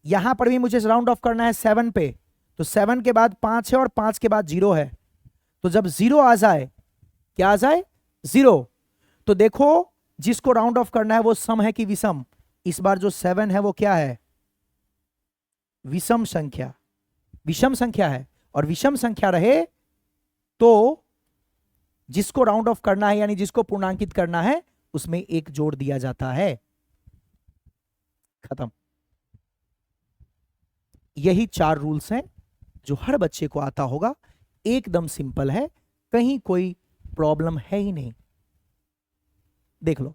यहां पर भी मुझे राउंड ऑफ करना है 7 पे, तो 7 के बाद 5 है और 5 के बाद 0 है। तो जब 0 आ जाए, क्या आ जाए? 0, तो देखो जिसको राउंड ऑफ करना है वो सम है कि विषम। इस बार जो 7 है वो क्या है? विषम संख्या। विषम संख्या है, और विषम संख्या रहे तो जिसको राउंड ऑफ करना है यानी जिसको पूर्णांकित करना है उसमें एक जोड़ दिया जाता है। खत्म। यही 4 रूल्स हैं जो हर बच्चे को आता होगा, एकदम सिंपल है, कहीं कोई प्रॉब्लम है ही नहीं। देख लो,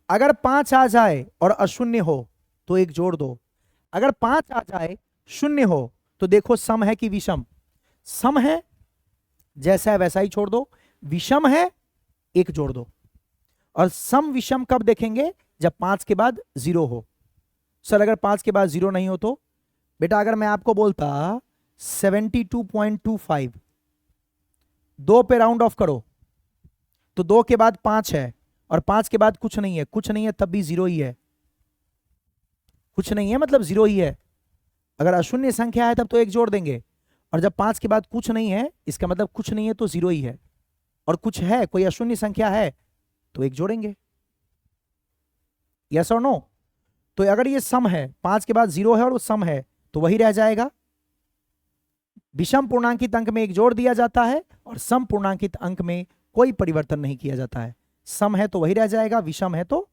अगर 5 आ जाए और अशून्य हो तो एक जोड़ दो, अगर 5 आ जाए शून्य हो तो देखो सम है कि विषम। सम है जैसा है वैसा ही छोड़ दो, विषम है एक जोड़ दो। और सम विषम कब देखेंगे? जब 5 के बाद 0 हो। सर अगर 5 के बाद 0 नहीं हो तो? बेटा अगर मैं आपको बोलता 72.25, 2 पे राउंड ऑफ करो तो 2 के बाद 5 है और 5 के बाद कुछ नहीं है, कुछ नहीं है तब भी 0 ही है, कुछ नहीं है मतलब 0 ही है। अगर अशून्य संख्या है तब तो एक जोड़ देंगे, और जब 5 के बाद कुछ नहीं है इसका मतलब कुछ नहीं है तो 0 ही है, और कुछ है कोई अशून्य संख्या है तो एक जोड़ेंगे। यस और नो? तो अगर ये सम है, 5 के बाद 0 है और वो सम है तो वही रह जाएगा। विषम पूर्णांकित अंक में एक जोड़ दिया जाता है और सम पूर्णांकित अंक में कोई परिवर्तन नहीं किया जाता है। सम है तो वही रह जाएगा, विषम है तो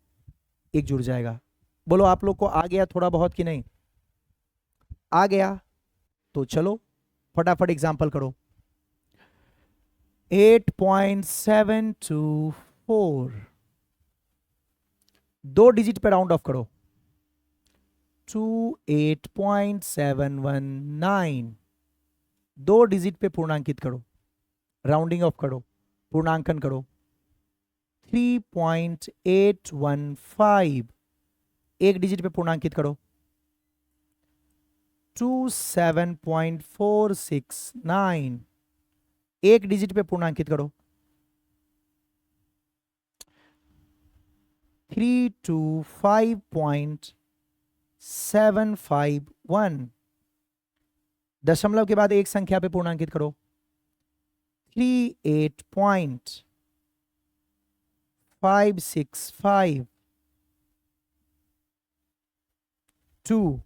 एक जुड़ जाएगा। बोलो आप लोग को आ गया थोड़ा बहुत कि नहीं? आ गया तो चलो फटाफट एग्जाम्पल करो। 8.724, 2 डिजिट पे राउंड ऑफ करो। 28.719, 2 डिजिट पे पूर्णांकित करो, राउंडिंग ऑफ करो, पूर्णांकन करो। 3.815, 1 डिजिट पे पूर्णांकित करो। 27.469, 1 डिजिट पे पूर्णांकित करो। 325.751, दशमलव के बाद एक संख्या पे पूर्णांकित करो। 38.565, 2,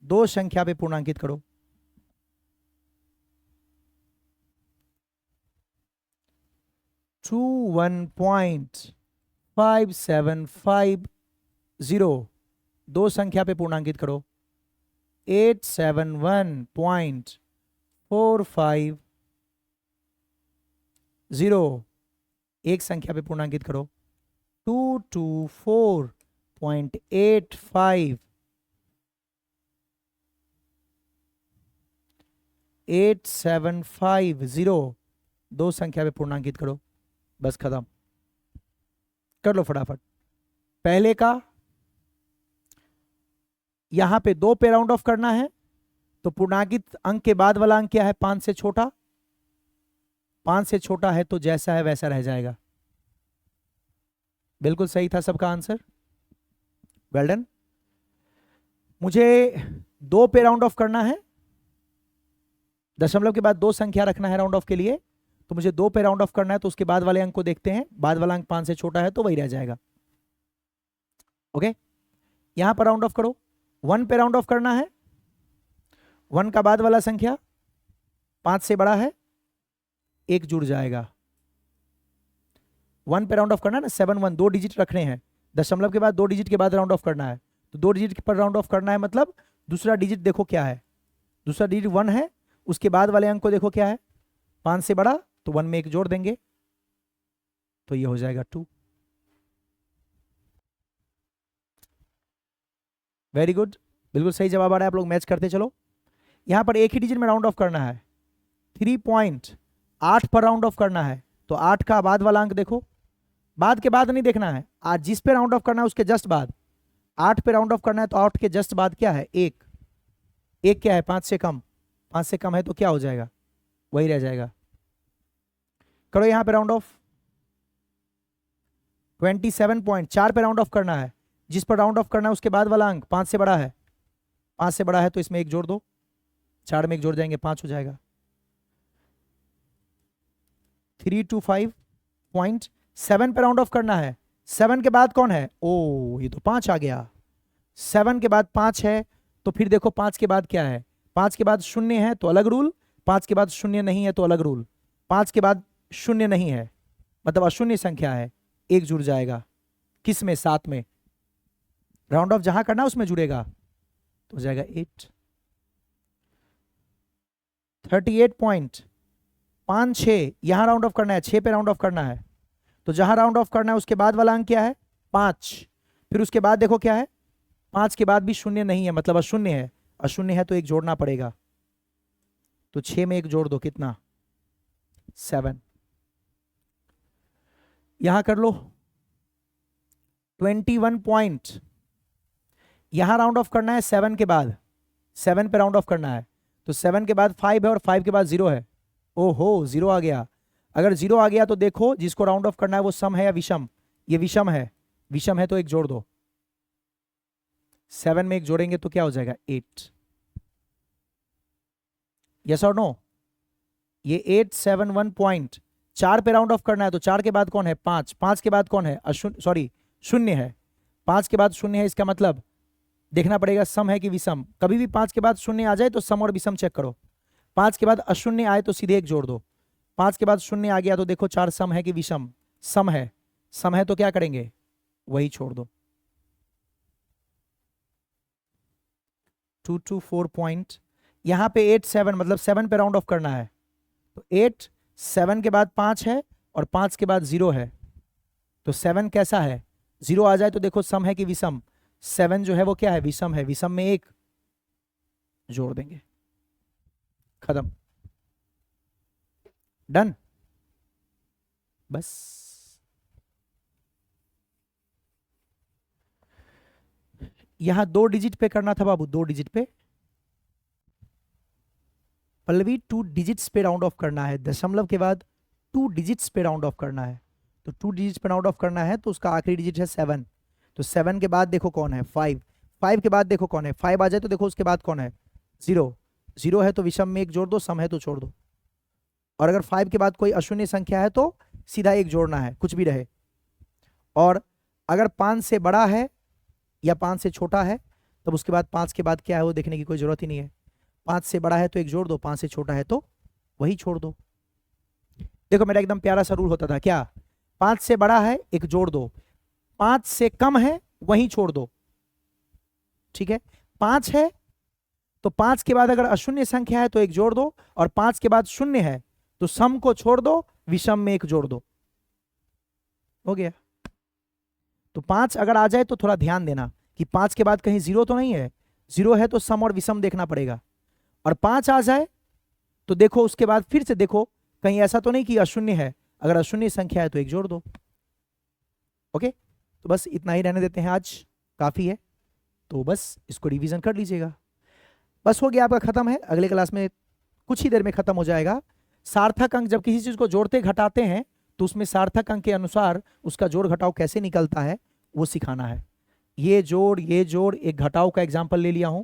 2 संख्या पे पूर्णांकित करो। 21.5750, 2 संख्या पे पूर्णांकित करो। 871.450, एक संख्या पे पूर्णांकित करो। 224.85, 8750, 2 संख्या पे पूर्णांकित करो। बस खत्म। कर लो फटाफट। पहले का यहां पे 2 पे राउंड ऑफ करना है तो पूर्णांकित अंक के बाद वाला अंक क्या है? 5 से छोटा। 5 से छोटा है तो जैसा है वैसा रह जाएगा। बिल्कुल सही था सबका आंसर, वेल डन। मुझे 2 पे राउंड ऑफ करना है, दशमलव के बाद 2 संख्या रखना है राउंड ऑफ के लिए, तो मुझे 2 पे राउंड ऑफ करना है तो उसके बाद वाले अंक को देखते हैं। बाद वाला अंक 5 से छोटा है तो वही रह जाएगा। ओके, यहां पर राउंड ऑफ करो। 1 पे राउंड ऑफ करना है, 1 का बाद वाला संख्या 5 से बड़ा है, एक जुड़ जाएगा। 1 पे राउंड ऑफ करना है ना, 7 1, 2 डिजिट रखने हैं, दशमलव के बाद 2 डिजिट के बाद राउंड ऑफ करना है, तो 2 डिजिट पर राउंड ऑफ करना है मतलब दूसरा डिजिट देखो क्या है, दूसरा डिजिट 1 है, उसके बाद वाले अंक को देखो क्या है, 5 से बड़ा, तो 1 में एक जोड़ देंगे तो ये हो जाएगा 2। वेरी गुड, बिल्कुल सही जवाब आ रहा है। आप लोग मैच करते चलो। यहां पर एक ही डिजिट में राउंड ऑफ करना है, 3.8 पर राउंड ऑफ करना है, तो 8 का बाद वाला अंक देखो, बाद के बाद नहीं देखना है, आज जिस पे राउंड ऑफ करना है उसके जस्ट बाद। 8 पे राउंड ऑफ करना है तो 8 के जस्ट बाद क्या है? 1। 1 क्या है? 5 से कम। 5 से कम है तो क्या हो जाएगा? वही रह जाएगा। करो यहां पे राउंड ऑफ। 27.4 पे राउंड ऑफ करना है, जिस पर राउंड ऑफ करना है उसके बाद वाला अंक 5 से बड़ा है। 5 से बड़ा है तो इसमें एक जोड़ दो, 4 में एक जोड़ देंगे 5 हो जाएगा। 325.7 पे राउंड ऑफ करना है, 7 के बाद कौन है? ओ ये तो 5 आ गया। 7 के बाद 5 है तो फिर देखो 5 के बाद क्या है? 5 के बाद 0 है तो अलग रूल, 5 के बाद 0 नहीं है तो अलग रूल, 5 के बाद शून्य नहीं है, मतलब अशून्य संख्या है, एक जुड़ जाएगा किस में, 7 में। राउंड ऑफ जहां करना उसमें जुड़ेगा तो हो जाएगा 8। 38.56 यहां राउंड ऑफ करना है, 6 पे राउंड ऑफ करना है, तो जहां राउंड ऑफ करना है उसके बाद वाला अंक क्या है, 5। फिर उसके बाद देखो क्या है, 5 के बाद भी शून्य नहीं है, मतलब अशून्य है। अशून्य है तो एक जोड़ना पड़ेगा, तो 6 में एक जोड़ दो, कितना, 7। यहां कर लो 21 पॉइंट, यहां राउंड ऑफ करना है 7 के बाद, 7 पे राउंड ऑफ करना है, तो 7 के बाद 5 है और 5 के बाद 0 है। ओहो 0 आ गया। अगर 0 आ गया तो देखो जिसको राउंड ऑफ करना है वो सम है या विषम, ये विषम है, विषम है तो एक जोड़ दो, 7 में एक जोड़ेंगे तो क्या हो जाएगा 8। यस और नो, ये 871 पॉइंट, 4 पे राउंड ऑफ करना है तो 4 के बाद कौन है, 5, 5 के बाद कौन है, शून्य है, 5 के बाद शून्य है, इसका मतलब देखना पड़ेगा सम है कि विषम। कभी भी 5 के बाद शून्य आ जाए तो सम और विषम चेक करो, 5 के बाद अशून्य आए तो सीधे एक जोड़ दो, 5 के बाद शून्य आ गया तो देखो 4 सम है कि विषम, सम है, सम है तो क्या करेंगे, वही छोड़ दो। 224 पॉइंट, यहां पे 87 मतलब 7 पे राउंड ऑफ करना है, तो 8, 7 के बाद 5 है और 5 के बाद 0 है, तो 7 कैसा है, 0 आ जाए तो देखो सम है कि विषम, 7 जो है वो क्या है, विषम है, विषम में एक जोड़ देंगे, खत्म, डन, बस। यहां 2 डिजिट पे करना था बाबू, 2 डिजिट पे, पल्लवी 2 डिजिट्स पे राउंड ऑफ करना है, दशमलव के बाद 2 डिजिट्स पे राउंड ऑफ करना है, तो 2 डिजिट्स पे राउंड ऑफ करना है तो उसका आखिरी डिजिट है 7, तो 7 के बाद देखो कौन है, 5, 5 के बाद देखो कौन है, 5 आ जाए तो देखो उसके बाद कौन है, 0, 0 है तो विषम में एक जोड़ दो, सम है तो छोड़ दो, और अगर 5 के बाद कोई अशून्य संख्या है तो सीधा एक जोड़ना है, कुछ भी रहे, और अगर 5 से बड़ा है या 5 से छोटा है तब उसके बाद 5 के बाद क्या है वो देखने की कोई जरूरत ही नहीं है, 5 से बड़ा है तो एक जोड़ दो, 5 से छोटा है तो वही छोड़ दो। देखो मेरा एकदम प्यारा सा रूल होता था, क्या, 5 से बड़ा है एक जोड़ दो, 5 से कम है वही छोड़ दो, ठीक है, 5 है तो 5 के बाद अगर अशून्य संख्या है तो एक जोड़ दो, और 5 के बाद शून्य है तो सम को छोड़ दो, विषम में एक जोड़ दो, हो गया। तो 5 अगर आ जाए तो थोड़ा ध्यान देना कि 5 के बाद कहीं 0 तो नहीं है, 0 है तो सम और विषम देखना पड़ेगा, और 5 आ जाए तो देखो उसके बाद फिर से देखो कहीं ऐसा तो नहीं कि अशून्य है, अगर अशून्य संख्या है तो एक जोड़ दो, ओके। तो बस इतना ही रहने देते हैं, आज काफी है, तो बस इसको रिवीजन कर लीजिएगा, बस हो गया आपका, खत्म है, अगले क्लास में कुछ ही देर में खत्म हो जाएगा। सार्थक अंक जब किसी चीज को जोड़ते घटाते हैं तो उसमें सार्थक अंक के अनुसार उसका जोड़ घटाव कैसे निकलता है वो सिखाना है। ये जोड़ एक घटाव का एग्जाम्पल ले लिया हूं,